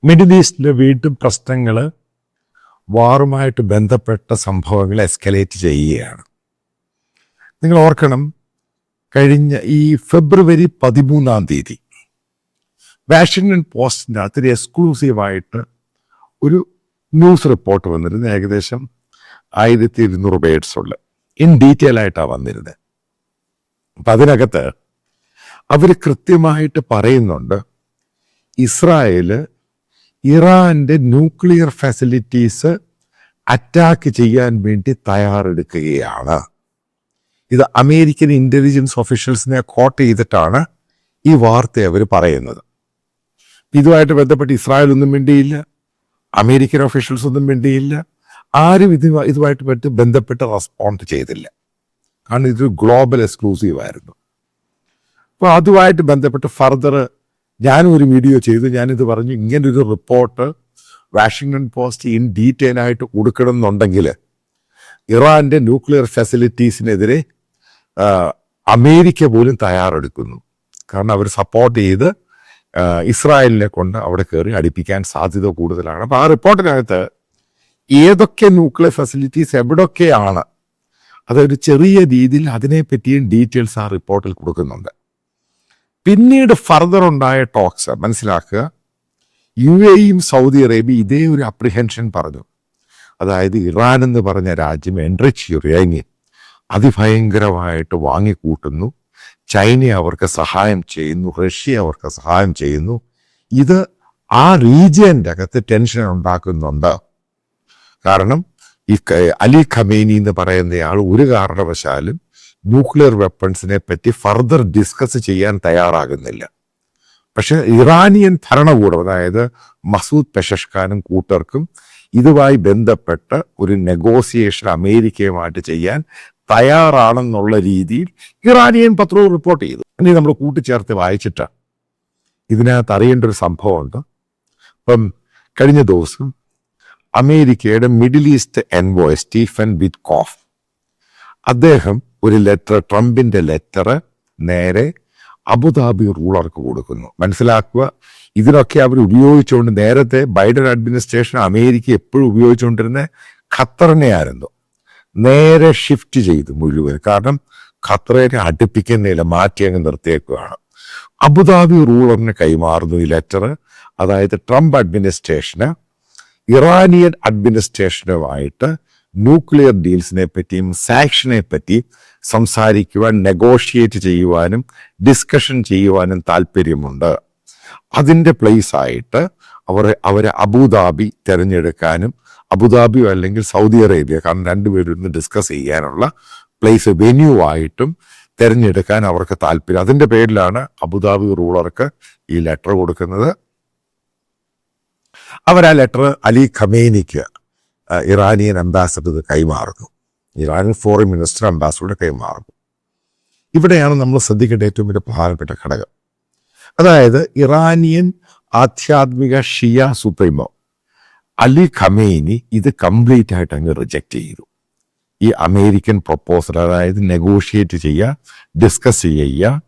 Middle ഈസ്റ്റിലെ വീണ്ടും പ്രശ്നങ്ങൾ വാറുമായിട്ട് ബന്ധപ്പെട്ട സംഭവങ്ങൾ എസ്കലേറ്റ് ചെയ്യുകയാണ്. നിങ്ങൾ ഓർക്കണം, കഴിഞ്ഞ ഈ ഫെബ്രുവരി 13 വാഷിങ്ടൺ പോസ്റ്റിൻ്റെ അകത്തൊരു എക്സ്ക്ലൂസീവായിട്ട് ഒരു ന്യൂസ് റിപ്പോർട്ട് വന്നിരുന്നത്. ഏകദേശം 1200 പേഴ്സുള്ള ഇൻ ഡീറ്റെയിൽ ആയിട്ടാണ് വന്നിരുന്നത്. അപ്പം അതിനകത്ത് അവർ കൃത്യമായിട്ട് പറയുന്നുണ്ട്, ഇസ്രായേല് ഇറാന്റെ ന്യൂക്ലിയർ ഫെസിലിറ്റീസ് അറ്റാക്ക് ചെയ്യാൻ വേണ്ടി തയ്യാറെടുക്കുകയാണ്. ഇത് അമേരിക്കൻ ഇന്റലിജൻസ് ഒഫീഷ്യൽസിനെ കോട്ട് ചെയ്തിട്ടാണ് ഈ വാർത്ത അവർ പറയുന്നത്. ഇതുമായിട്ട് ബന്ധപ്പെട്ട് ഇസ്രായേൽ ഒന്നും വേണ്ടിയില്ല, അമേരിക്കൻ ഒഫീഷ്യൽസ് ഒന്നും വേണ്ടിയില്ല, ആരും ഇതുമായിട്ട് ബന്ധപ്പെട്ട് റെസ്പോണ്ട് ചെയ്തില്ല. കാരണം ഇതൊരു ഗ്ലോബൽ എക്സ്ക്ലൂസീവ് ആയിരുന്നു. അപ്പോൾ അതുമായിട്ട് ബന്ധപ്പെട്ട് ഫർദർ ഞാനും ഒരു വീഡിയോ ചെയ്തു. ഞാനിത് പറഞ്ഞു, ഇങ്ങനൊരു report Washington post in detail ആയിട്ട് കൊടുക്കണമെന്നുണ്ടെങ്കിൽ ഇറാന്റെ ന്യൂക്ലിയർ ഫെസിലിറ്റീസിനെതിരെ അമേരിക്ക പോലും തയ്യാറെടുക്കുന്നു. കാരണം അവർ സപ്പോർട്ട് ചെയ്ത് ഇസ്രായേലിനെ കൊണ്ട് അവിടെ കയറി അടിപ്പിക്കാൻ സാധ്യത കൂടുതലാണ്. അപ്പോൾ ആ റിപ്പോർട്ടിനകത്ത് ഏതൊക്കെ ന്യൂക്ലിയർ ഫെസിലിറ്റീസ് എവിടൊക്കെയാണ്, അതൊരു ചെറിയ രീതിയിൽ അതിനെപ്പറ്റിയും ഡീറ്റെയിൽസ് ആ റിപ്പോർട്ടിൽ കൊടുക്കുന്നുണ്ട്. പിന്നീട് ഫർദർ ഉണ്ടായ ടോക്സ് മനസ്സിലാക്കുക, UAEയും സൗദി അറേബ്യ ഇതേ ഒരു അപ്രിഹെൻഷൻ പറഞ്ഞു. അതായത് ഇറാൻ എന്ന് പറഞ്ഞ രാജ്യം എൻറിച്ച് യുറേനിയം അതിഭയങ്കരമായിട്ട് വാങ്ങിക്കൂട്ടുന്നു, ചൈന അവർക്ക് സഹായം ചെയ്യുന്നു, റഷ്യ അവർക്ക് സഹായം ചെയ്യുന്നു. ഇത് ആ റീജിയൻ്റെ അകത്ത് ടെൻഷൻ ഉണ്ടാക്കുന്നുണ്ട്. കാരണം ഈ അലി ഖമേനി എന്ന് പറയുന്നയാൾ ഒരു കാരണവശാലും ന്യൂക്ലിയർ വെപ്പൺസിനെ പറ്റി ഫർദർ ഡിസ്കസ് ചെയ്യാൻ തയ്യാറാകുന്നില്ല. പക്ഷെ ഇറാനിയൻ ഭരണകൂടം, അതായത് മസൂദ് പെഷഷ്കാനും കൂട്ടർക്കും ഇതുമായി ബന്ധപ്പെട്ട് ഒരു നെഗോസിയേഷൻ അമേരിക്കയുമായിട്ട് ചെയ്യാൻ തയ്യാറാണെന്നുള്ള രീതിയിൽ ഇറാനിയൻ പത്രവും റിപ്പോർട്ട് ചെയ്തു. ഇനി നമ്മൾ കൂട്ടിച്ചേർത്ത് വായിച്ചിട്ട് ഇതിനകത്ത് അറിയേണ്ട ഒരു സംഭവമുണ്ട്. ഇപ്പം കഴിഞ്ഞ ദിവസം അമേരിക്കയുടെ middle east envoy Stephen Witkoff അദ്ദേഹം ഒരു ലെറ്റർ, ട്രംപിന്റെ ലെറ്റർ നേരെ അബുദാബി റൂളർക്ക് കൊടുക്കുന്നു. മനസ്സിലാക്കുക, ഇതിനൊക്കെ അവർ ഉപയോഗിച്ചുകൊണ്ട്, നേരത്തെ ബൈഡൻ അഡ്മിനിസ്ട്രേഷൻ അമേരിക്ക എപ്പോഴും ഉപയോഗിച്ചുകൊണ്ടിരുന്ന ഖത്തറിനെയായിരുന്നു, നേരെ ഷിഫ്റ്റ് ചെയ്തു മുഴുവൻ. കാരണം ഖത്തറിനെ അടുപ്പിക്കുന്നില്ല, മാറ്റി അങ്ങ് നിർത്തിയേക്കുകയാണ്. അബുദാബി റൂളറിന് കൈമാറുന്നു ഈ ലെറ്റർ. അതായത് ട്രംപ് അഡ്മിനിസ്ട്രേഷന് ഇറാനിയൻ അഡ്മിനിസ്ട്രേഷനുമായിട്ട് ന്യൂക്ലിയർ ഡീൽസിനെ പറ്റിയും സാങ്ഷനെ പറ്റി സംസാരിക്കുവാൻ, നെഗോഷിയേറ്റ് ചെയ്യുവാനും ഡിസ്കഷൻ ചെയ്യുവാനും താല്പര്യമുണ്ട്. അതിൻ്റെ പ്ലേസ് ആയിട്ട് അവരെ അബുദാബി തിരഞ്ഞെടുക്കാനും, അബുദാബിയോ അല്ലെങ്കിൽ സൗദി അറേബ്യ, കാരണം രണ്ടുപേരും ഡിസ്കസ് ചെയ്യാനുള്ള പ്ലേസ് വെന്യൂ ആയിട്ടും തിരഞ്ഞെടുക്കാൻ അവർക്ക് താല്പര്യം. അതിൻ്റെ പേരിലാണ് അബുദാബി റൂളർക്ക് ഈ ലെറ്റർ കൊടുക്കുന്നത്. അവർ ആ ലെറ്റർ അലി ഖമേനിക്ക്, ഇറാനിയൻ അംബാസഡർ കൈമാറുന്നു. ഇറാനിയൻ ഫോറിൻ മിനിസ്റ്റർ അംബാസഡറുടെ കൈമാറുന്നു. ഇവിടെയാണ് നമ്മൾ ശ്രദ്ധിക്കേണ്ട ഏറ്റവും വലിയ പ്രധാനപ്പെട്ട ഘടകം. അതായത് ഇറാനിയൻ ആധ്യാത്മിക ഷിയ സുപ്രീമോ അലി ഖമേനി ഇത് കംപ്ലീറ്റ് ആയിട്ട് അങ്ങ് റിജക്റ്റ് ചെയ്തു. ഈ അമേരിക്കൻ പ്രൊപ്പോസൽ, അതായത് നെഗോഷിയേറ്റ് ചെയ്യുക, ഡിസ്കസ് ചെയ്യുക,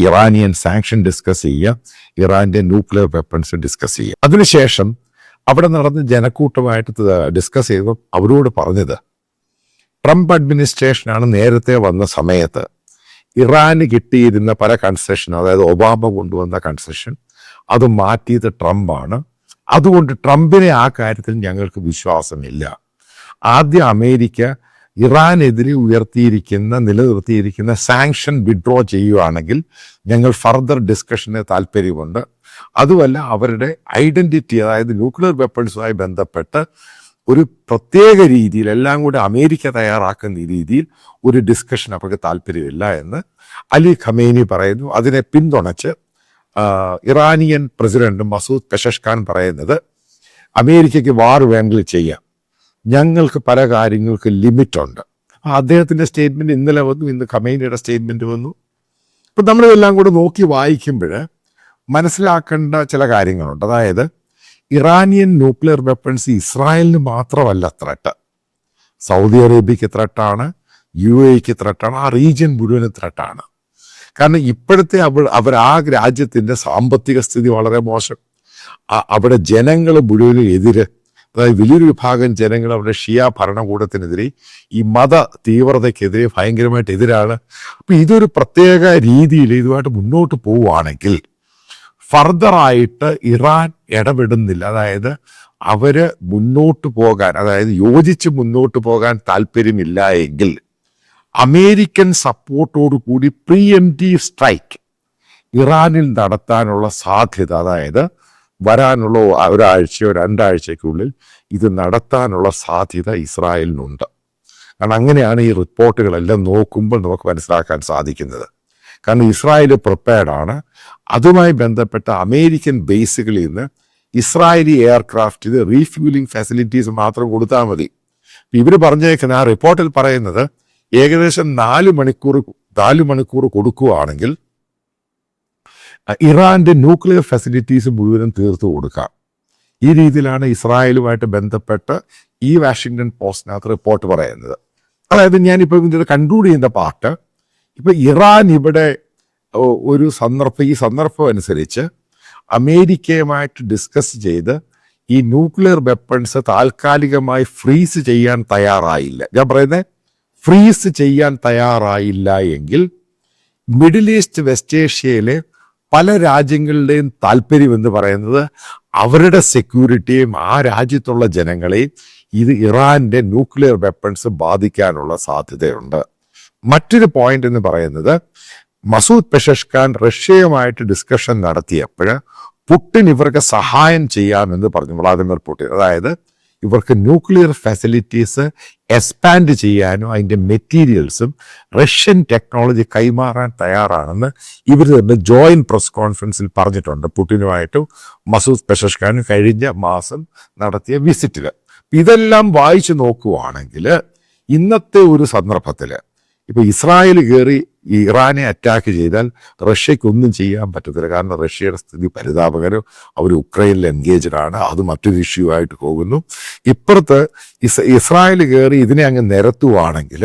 ഇറാനിയൻ സാങ്ഷൻ ഡിസ്കസ് ചെയ്യുക, ഇറാന്റെ ന്യൂക്ലിയർ വെപ്പൺസ് ഡിസ്കസ് ചെയ്യുക. അതിനുശേഷം അവിടെ നടന്ന് ജനക്കൂട്ടമായിട്ട് ഡിസ്കസ് ചെയ്തപ്പോൾ അവരോട് പറഞ്ഞത്, ട്രംപ് അഡ്മിനിസ്ട്രേഷനാണ് നേരത്തെ വന്ന സമയത്ത് ഇറാന് കിട്ടിയിരുന്ന പല കൺസെഷൻ, അതായത് ഒബാമ കൊണ്ടുവന്ന കൺസെഷൻ, അത് മാറ്റിയത് ട്രംപാണ്. അതുകൊണ്ട് ട്രംപിനെ ആ കാര്യത്തിൽ ഞങ്ങൾക്ക് വിശ്വാസമില്ല. ആദ്യം അമേരിക്ക ഇറാനെതിരെ നിലനിർത്തിയിരിക്കുന്ന സാങ്ഷൻ വിഡ്രോ ചെയ്യുകയാണെങ്കിൽ ഞങ്ങൾ ഫർദർ ഡിസ്കഷന് താല്പര്യമുണ്ട്. അതുമല്ല, അവരുടെ ഐഡന്റിറ്റി, അതായത് ന്യൂക്ലിയർ വെപ്പൺസുമായി ബന്ധപ്പെട്ട് ഒരു പ്രത്യേക രീതിയിൽ എല്ലാം കൂടെ അമേരിക്ക തയ്യാറാക്കുന്ന രീതിയിൽ ഒരു ഡിസ്കഷൻ അവർക്ക് താല്പര്യമില്ല എന്ന് അലി ഖമേനി പറയുന്നു. അതിനെ പിന്തുണച്ച് ഇറാനിയൻ പ്രസിഡന്റ് മസൂദ് പെഷഷ്കാൻ പറയുന്നത്, അമേരിക്കയ്ക്ക് വാർ വേണമെങ്കിൽ ചെയ്യാം, ഞങ്ങൾക്ക് പല കാര്യങ്ങൾക്ക് ലിമിറ്റ് ഉണ്ട്. അദ്ദേഹത്തിന്റെ സ്റ്റേറ്റ്മെന്റ് ഇന്നലെ വന്നു, ഇന്ന് ഖമേനിയുടെ സ്റ്റേറ്റ്മെന്റ് വന്നു. ഇപ്പം നമ്മളിതെല്ലാം കൂടെ നോക്കി വായിക്കുമ്പോൾ മനസ്സിലാക്കേണ്ട ചില കാര്യങ്ങളുണ്ട്. അതായത് ഇറാനിയൻ ന്യൂക്ലിയർ വെപ്പൺസ് ഇസ്രായേലിന് മാത്രമല്ല ത്രെട്ട്, സൗദി അറേബ്യക്ക് ത്രെട്ടാണ്, UAEക്ക് ത്രെട്ടാണ്, ആ റീജിയൻ മുഴുവനും ത്രെട്ടാണ്. കാരണം ഇപ്പോഴത്തെ അവർ ആ രാജ്യത്തിൻ്റെ സാമ്പത്തിക സ്ഥിതി വളരെ മോശം. അവിടെ ജനങ്ങൾ മുഴുവനും എതിര്, അതായത് വലിയൊരു വിഭാഗം ജനങ്ങൾ അവരുടെ ഷിയ ഭരണകൂടത്തിനെതിരെ, ഈ മത തീവ്രതയ്ക്കെതിരെ ഭയങ്കരമായിട്ട് എതിരാണ്. അപ്പം ഇതൊരു പ്രത്യേക രീതിയിൽ ഇതുമായിട്ട് മുന്നോട്ട് പോവുകയാണെങ്കിൽ ഫർദറായിട്ട് ഇറാൻ ഇടപെടുന്നില്ല. അതായത് അവര് മുന്നോട്ട് പോകാൻ, അതായത് യോജിച്ച് മുന്നോട്ട് പോകാൻ താല്പര്യമില്ല എങ്കിൽ അമേരിക്കൻ സപ്പോർട്ടോടു കൂടി പ്രീഎംപ്റ്റീവ് സ്ട്രൈക്ക് ഇറാനിൽ നടത്താനുള്ള സാധ്യത, അതായത് വരാനുള്ള ഒരാഴ്ചയോ 2 ആഴ്ചയ്ക്കുള്ളിൽ ഇത് നടത്താനുള്ള സാധ്യത ഇസ്രായേലിനുണ്ട്. കാരണം അങ്ങനെയാണ് ഈ റിപ്പോർട്ടുകളെല്ലാം നോക്കുമ്പോൾ നമുക്ക് മനസ്സിലാക്കാൻ സാധിക്കുന്നത്. കാരണം ഇസ്രായേൽ പ്രിപ്പയർഡാണ്. അതുമായി ബന്ധപ്പെട്ട അമേരിക്കൻ ബേസുകളിൽ നിന്ന് ഇസ്രായേലി എയർക്രാഫ്റ്റിന് റീഫ്യൂലിംഗ് ഫെസിലിറ്റീസ് മാത്രം കൊടുത്താൽ മതി. ഇവർ പറഞ്ഞേക്കുന്ന ആ റിപ്പോർട്ടിൽ പറയുന്നത് ഏകദേശം 4 മണിക്കൂർ കൊടുക്കുകയാണെങ്കിൽ ഇറാന്റെ ന്യൂക്ലിയർ ഫെസിലിറ്റീസ് മുഴുവനും തീർത്തു കൊടുക്കാം. ഈ രീതിയിലാണ് ഇസ്രായേലുമായിട്ട് ബന്ധപ്പെട്ട് ഈ വാഷിങ്ടൺ പോസ്റ്റിനകത്ത് റിപ്പോർട്ട് പറയുന്നത്. അതായത് ഞാനിപ്പോൾ ഇതിൻ്റെ കൺക്ലൂഡ് ചെയ്യുന്ന പാർട്ട്, ഇപ്പം ഇറാൻ ഇവിടെ ഈ സന്ദർഭം അനുസരിച്ച് അമേരിക്കയുമായിട്ട് ഡിസ്കസ് ചെയ്ത് ഈ ന്യൂക്ലിയർ വെപ്പൺസ് താൽക്കാലികമായി ഫ്രീസ് ചെയ്യാൻ തയ്യാറായില്ല. ഞാൻ പറയുന്നത് ഫ്രീസ് ചെയ്യാൻ തയ്യാറായില്ല എങ്കിൽ മിഡിൽ ഈസ്റ്റ്, വെസ്റ്റ് ഏഷ്യയിലെ പല രാജ്യങ്ങളുടെയും താല്പര്യം എന്ന് പറയുന്നത് അവരുടെ സെക്യൂരിറ്റിയും ആ രാജ്യത്തുള്ള ജനങ്ങളെയും ഇത് ഇറാന്റെ ന്യൂക്ലിയർ വെപ്പൺസ് ബാധിക്കാനുള്ള സാധ്യതയുണ്ട്. മറ്റൊരു പോയിന്റ് എന്ന് പറയുന്നത്, മസൂദ് പെഷഷ്കാൻ റഷ്യയുമായിട്ട് ഡിസ്കഷൻ നടത്തിയപ്പോൾ പുടിൻ ഇവർക്ക് സഹായം ചെയ്യാമെന്ന് പറഞ്ഞു, വ്ളാദിമിർ പുടിൻ. അതായത് ഇവർക്ക് ന്യൂക്ലിയർ ഫെസിലിറ്റീസ് എക്സ്പാൻഡ് ചെയ്യാനും അതിൻ്റെ മെറ്റീരിയൽസും റഷ്യൻ ടെക്നോളജി കൈമാറാൻ തയ്യാറാണെന്ന് ഇവർ തന്നെ ജോയിന്റ് പ്രസ് കോൺഫറൻസിൽ പറഞ്ഞിട്ടുണ്ട്. പുടിനുമായിട്ടും മസൂദ് പെഷഷ്കാനും കഴിഞ്ഞ മാസം നടത്തിയ വിസിറ്റിൽ. ഇതെല്ലാം വായിച്ചു നോക്കുവാണെങ്കിൽ ഇന്നത്തെ ഒരു സന്ദർഭത്തിൽ ഇപ്പോൾ ഇസ്രായേൽ കയറി ഇറാനെ അറ്റാക്ക് ചെയ്താൽ റഷ്യക്കൊന്നും ചെയ്യാൻ പറ്റത്തില്ല. കാരണം റഷ്യയുടെ സ്ഥിതി പരിതാപകരം. അവർ ഉക്രൈനിൽ എൻഗേജ്ഡ് ആണ്. അത് മറ്റൊരു ഇഷ്യൂ ആയിട്ട് പോകുന്നു. ഇപ്പുറത്ത് ഇസ്രായേൽ കയറി ഇതിനെ അങ്ങ് നിരത്തുവാണെങ്കിൽ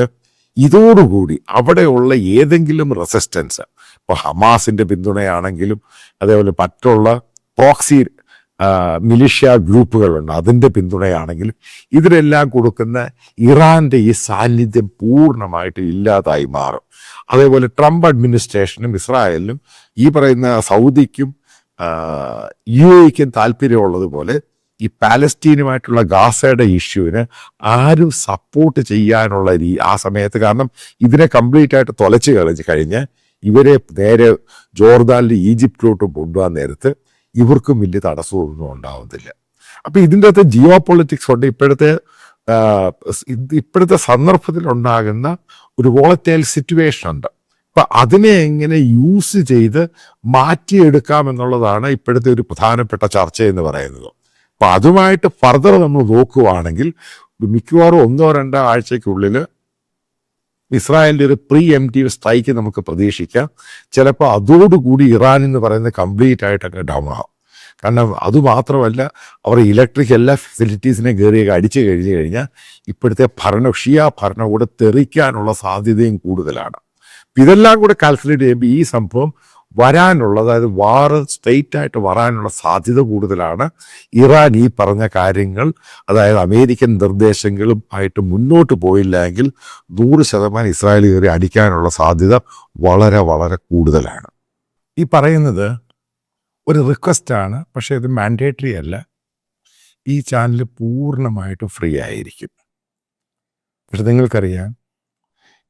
ഇതോടുകൂടി അവിടെയുള്ള ഏതെങ്കിലും റെസിസ്റ്റൻസ്, ഇപ്പോൾ ഹമാസിൻ്റെ പിന്തുണയാണെങ്കിലും അതേപോലെ മറ്റുള്ള പ്രോക്സി മിലിഷ്യ ഗ്രൂപ്പുകളുണ്ട്, അതിൻ്റെ പിന്തുണയാണെങ്കിലും ഇതിനെല്ലാം കൊടുക്കുന്ന ഇറാന്റെ ഈ സാന്നിധ്യം പൂർണ്ണമായിട്ട് ഇല്ലാതായി മാറും. അതേപോലെ ട്രംപ് അഡ്മിനിസ്ട്രേഷനും ഇസ്രായേലിനും ഈ പറയുന്ന സൗദിക്കും UAE-ക്കും താല്പര്യമുള്ളതുപോലെ ഈ പാലസ്തീനുമായിട്ടുള്ള ഗാസയുടെ ഇഷ്യൂവിന് ആരും സപ്പോർട്ട് ചെയ്യാനുള്ള ആ സമയത്ത്, കാരണം ഇതിനെ കംപ്ലീറ്റ് ആയിട്ട് തൊലച്ച് കഴിഞ്ഞ് ഇവരെ നേരെ ജോർദാനിൽ ഈജിപ്തിലോട്ട് കൊണ്ടുപോകാൻ നേരത്ത് ഇവർക്കും വലിയ തടസ്സമൊന്നും ഉണ്ടാവുന്നില്ല. അപ്പം ഇതിൻ്റെ അകത്ത് ജിയോ പൊളിറ്റിക്സ് ഉണ്ട്. ഇപ്പോഴത്തെ സന്ദർഭത്തിൽ ഉണ്ടാകുന്ന ഒരു വോളറ്റൈൽ സിറ്റുവേഷൻ ഉണ്ട്. അപ്പം അതിനെ എങ്ങനെ യൂസ് ചെയ്ത് മാറ്റിയെടുക്കാമെന്നുള്ളതാണ് ഇപ്പോഴത്തെ ഒരു പ്രധാനപ്പെട്ട ചർച്ച എന്ന് പറയുന്നത്. അപ്പം അതുമായിട്ട് ഫർദർ നമ്മൾ നോക്കുകയാണെങ്കിൽ മിക്കവാറും 1-2 ആഴ്ചയ്ക്കുള്ളിൽ ഇസ്രായേലിൻ്റെ ഒരു പ്രീഎംപ്റ്റീവ് സ്ട്രൈക്ക് നമുക്ക് പ്രതീക്ഷിക്കാം. ചിലപ്പോൾ അതോടുകൂടി ഇറാൻ എന്ന് പറയുന്നത് കംപ്ലീറ്റ് ആയിട്ടൊക്കെ ഡൗൺ ആകും. കാരണം അതുമാത്രമല്ല, അവർ ഇലക്ട്രിക് എല്ലാ ഫെസിലിറ്റീസിനെ കയറിയൊക്കെ അടിച്ചു കഴിഞ്ഞാൽ ഇപ്പോഴത്തെ ഷിയ ഭരണകൂടം തെറിക്കാനുള്ള സാധ്യതയും കൂടുതലാണ്. ഇതെല്ലാം കൂടെ കാൽക്കുലേറ്റ് ചെയ്യുമ്പോൾ ഈ സംഭവം വരാനുള്ള, അതായത് വാറ് സ്ട്രെയിറ്റ് ആയിട്ട് വരാനുള്ള സാധ്യത കൂടുതലാണ്. ഇറാൻ ഈ പറഞ്ഞ കാര്യങ്ങൾ, അതായത് അമേരിക്കൻ നിർദ്ദേശങ്ങളും ആയിട്ട് മുന്നോട്ട് പോയില്ലെങ്കിൽ 100% ഇസ്രായേൽ കയറി അടിക്കാനുള്ള സാധ്യത വളരെ വളരെ കൂടുതലാണ്. ഈ പറയുന്നത് ഒരു റിക്വസ്റ്റാണ്, പക്ഷേ ഇത് മാൻഡേറ്ററി അല്ല. ഈ ചാനൽ പൂർണ്ണമായിട്ടും ഫ്രീ ആയിരിക്കും. പക്ഷെ നിങ്ങൾക്കറിയാം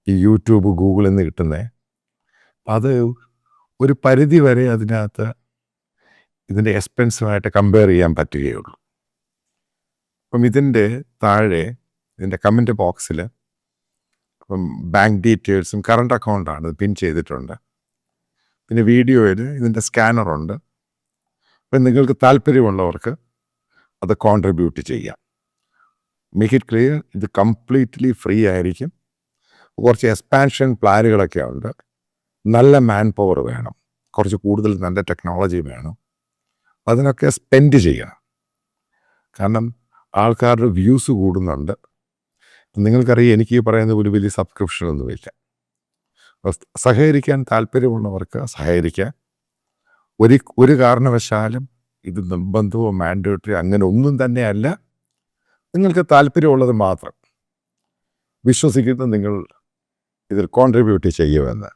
ഈ യൂട്യൂബ്, ഗൂഗിളിൽ നിന്ന് കിട്ടുന്നത് അത് ഒരു പരിധി വരെ അതിനകത്ത് ഇതിൻ്റെ എക്സ്പെൻസുമായിട്ട് കമ്പയർ ചെയ്യാൻ പറ്റുകയുള്ളൂ. അപ്പം ഇതിൻ്റെ താഴെ ഇതിൻ്റെ കമൻറ്റ് ബോക്സിൽ അപ്പം ബാങ്ക് ഡീറ്റെയിൽസും കറണ്ട് അക്കൗണ്ടാണ് പിൻ ചെയ്തിട്ടുണ്ട്. പിന്നെ വീഡിയോയിൽ ഇതിൻ്റെ സ്കാനറുണ്ട്. അപ്പം നിങ്ങൾക്ക് താല്പര്യമുള്ളവർക്ക് അത് കോൺട്രിബ്യൂട്ട് ചെയ്യാം. മേക്ക് ഇറ്റ് ക്ലിയർ, ഇത് കംപ്ലീറ്റ്ലി ഫ്രീ ആയിരിക്കും. കുറച്ച് എക്സ്പാൻഷൻ പ്ലാനുകളൊക്കെ ഉണ്ട്. നല്ല മാൻ പവർ വേണം, കുറച്ച് കൂടുതൽ നല്ല ടെക്നോളജി വേണം. അതിനൊക്കെ സ്പെൻഡ് ചെയ്യണം. കാരണം ആൾക്കാരുടെ വ്യൂസ് കൂടുന്നുണ്ട്. നിങ്ങൾക്കറിയാം, എനിക്ക് ഈ പറയുന്ന ഒരു വലിയ സബ്സ്ക്രിപ്ഷനൊന്നുമില്ല. സഹകരിക്കാൻ താല്പര്യമുള്ളവർക്ക് സഹകരിക്കാൻ. ഒരു കാരണവശാലും ഇത് നിർബന്ധമോ മാൻഡേറ്ററി അങ്ങനെ ഒന്നും തന്നെയല്ല. നിങ്ങൾക്ക് താല്പര്യമുള്ളത് മാത്രം വിശ്വസിക്കുന്ന നിങ്ങൾ ഇതിൽ കോൺട്രിബ്യൂട്ട് ചെയ്യുമെന്ന്.